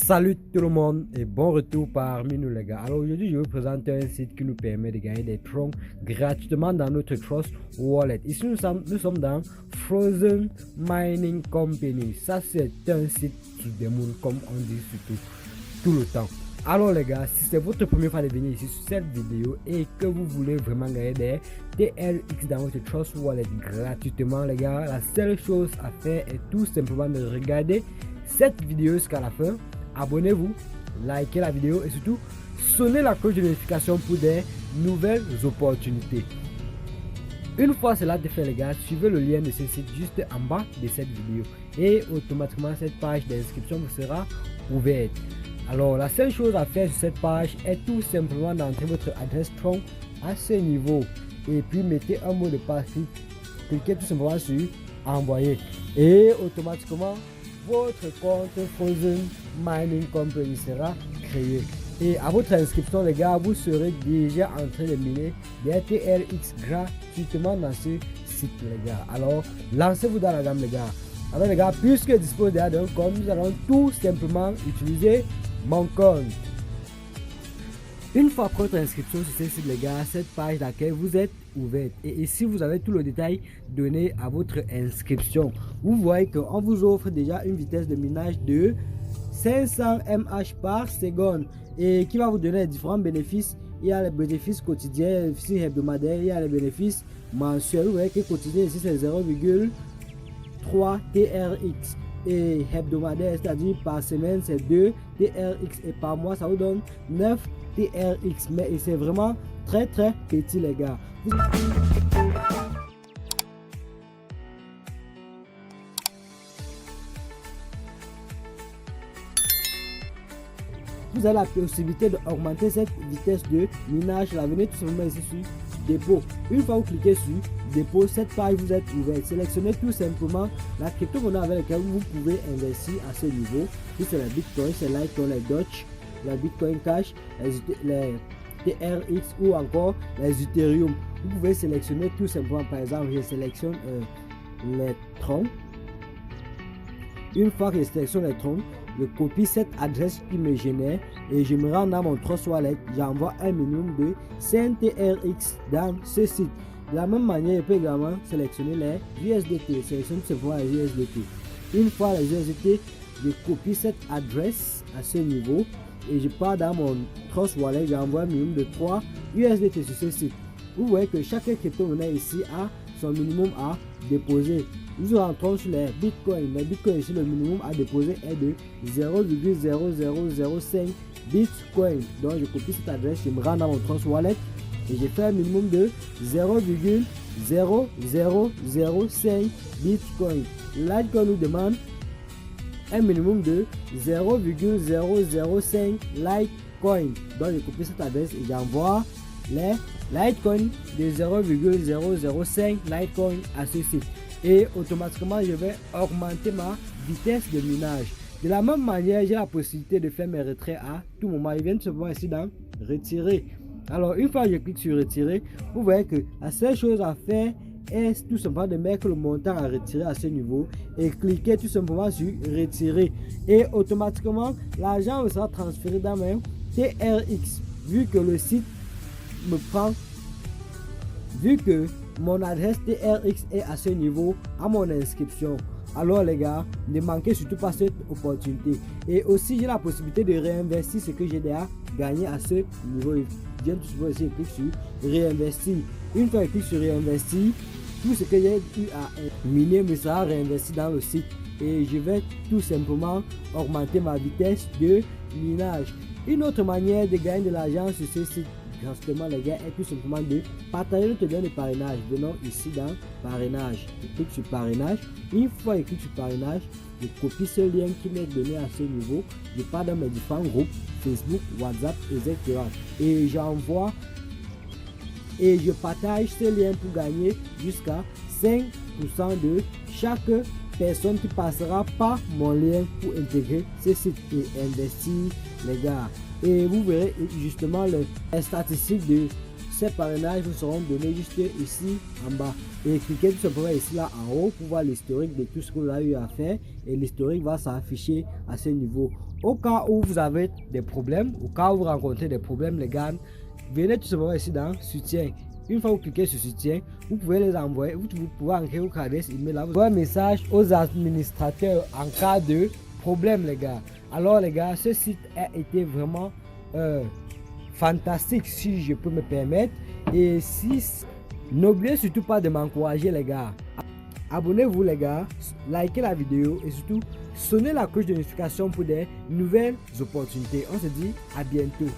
Salut tout le monde et bon retour parmi nous les gars. Alors aujourd'hui je vais vous présenter un site qui nous permet de gagner des troncs gratuitement dans notre Trust Wallet. Ici nous sommes dans Frozen Mining Company. Ça c'est un site sous des moules comme on dit surtout tout le temps. Alors les gars, si c'est votre première fois de venir ici sur cette vidéo et que vous voulez vraiment gagner des TRX dans votre Trust Wallet gratuitement les gars, la seule chose à faire est tout simplement de regarder cette vidéo jusqu'à la fin. Abonnez-vous, likez la vidéo et surtout sonnez la cloche de notification pour des nouvelles opportunités. Une fois cela de fait les gars, suivez le lien de ce site juste en bas de cette vidéo et automatiquement cette page d'inscription vous sera ouverte. Alors la seule chose à faire sur cette page est tout simplement d'entrer votre adresse Tron à ce niveau et puis mettez un mot de passe, cliquez tout simplement sur envoyer et automatiquement votre compte Frozen Mining Company sera créé. Et à votre inscription les gars, vous serez déjà en train de miner des TRX gratuitement dans ce site les gars. Alors lancez-vous dans la gamme les gars. Alors les gars, puisque dispose déjà d'un compte, nous allons tout simplement utiliser mon compte. Une fois votre inscription sur ce site les gars, cette page d'accueil vous êtes ouverte et ici vous avez tout le détail donné à votre inscription. Vous voyez qu'on vous offre déjà une vitesse de minage de 500 mH par seconde et qui va vous donner différents bénéfices. Il y a les bénéfices quotidiens, les bénéfices hebdomadaires, il y a les bénéfices mensuels. Vous voyez que quotidien ici c'est 0,3 TRX et hebdomadaire, c'est-à-dire par semaine c'est 2 TRX et par mois ça vous donne 9 TRX, mais c'est vraiment très petit les gars. Vous avez la possibilité d'augmenter cette vitesse de minage. La venez tout simplement ici sur dépôt. Une fois vous cliquez sur dépôt, cette page vous êtes ouverte. Sélectionnez tout simplement la crypto-monnaie avec laquelle vous pouvez investir à ce niveau. Si c'est la Bitcoin, c'est Litecoin, les Doge, la Bitcoin Cash, les TRX ou encore les Ethereum. Vous pouvez sélectionner tout simplement, par exemple, je sélectionne les troncs. Une fois que je sélectionne les troncs, je copie cette adresse qui me génère et je me rends dans mon Trust Wallet. J'envoie un minimum de 5 TRX dans ce site. De la même manière, je peux également sélectionner les USDT. Sélectionne tout simplement les USDT. Une fois les USDT, je copie cette adresse à ce niveau et je pars dans mon Trust Wallet. J'envoie un minimum de 3 USDT sur ce site. Vous voyez que chaque crypto-monnaie ici a son minimum à déposer. Nous rentrons sur les bitcoins. Les bitcoins ici, le minimum à déposer est de 0,0005 bitcoin. Donc je copie cette adresse, je me rends dans mon Trust Wallet et j'ai fait un minimum de 0,0005 bitcoin. Litecoin nous demande un minimum de 0,005 Litecoin. Donc je copie cette adresse et j'envoie les Litecoin de 0,005 Litecoin à ce site. Et automatiquement je vais augmenter ma vitesse de minage. De la même manière, j'ai la possibilité de faire mes retraits à tout moment. Je viens tout simplement ici dans retirer. Alors une fois que je clique sur retirer, vous voyez que la seule chose à faire est tout simplement de mettre le montant à retirer à ce niveau et cliquer tout simplement sur retirer et automatiquement l'argent me sera transféré dans mes TRX. Vu que le site me prend, vu que mon adresse TRX est à ce niveau à mon inscription, alors les gars, ne manquez surtout pas cette opportunité. Et aussi j'ai la possibilité de réinvestir ce que j'ai déjà gagné à ce niveau. Je viens tout simplement ici et clique sur réinvestir. Une fois que je clique sur réinvestir, tout ce que j'ai eu à miner me sera réinvesti dans le site et je vais tout simplement augmenter ma vitesse de minage. Une autre manière de gagner de l'argent sur ce site gratuitement les gars est tout simplement de partager notre lien de parrainage. Venons ici dans parrainage, je clique sur parrainage. Une fois que je clique sur parrainage, je copie ce lien qui m'est donné à ce niveau, je pars dans mes différents groupes Facebook, WhatsApp, etc. et j'envoie et je partage ce lien pour gagner jusqu'à 5% de chaque personne qui passera par mon lien pour intégrer ce site et investir les gars. Et vous verrez justement les statistiques de ces parrainages vous seront donnés juste ici en bas. Et cliquez tout simplement ici là en haut pour voir l'historique de tout ce que vous avez eu à faire. Et l'historique va s'afficher à ce niveau. Au cas où vous avez des problèmes, au cas où vous rencontrez des problèmes les gars, venez tout simplement ici dans soutien. Une fois que vous cliquez sur soutien, vous pouvez les envoyer, vous pouvez envoyer votre adresse email là, vous envoyez un message aux administrateurs en cas de problème les gars. Alors les gars, ce site a été vraiment fantastique si je peux me permettre. Et si n'oubliez surtout pas de m'encourager les gars. Abonnez-vous les gars, likez la vidéo et surtout sonnez la cloche de notification pour des nouvelles opportunités. On se dit à bientôt.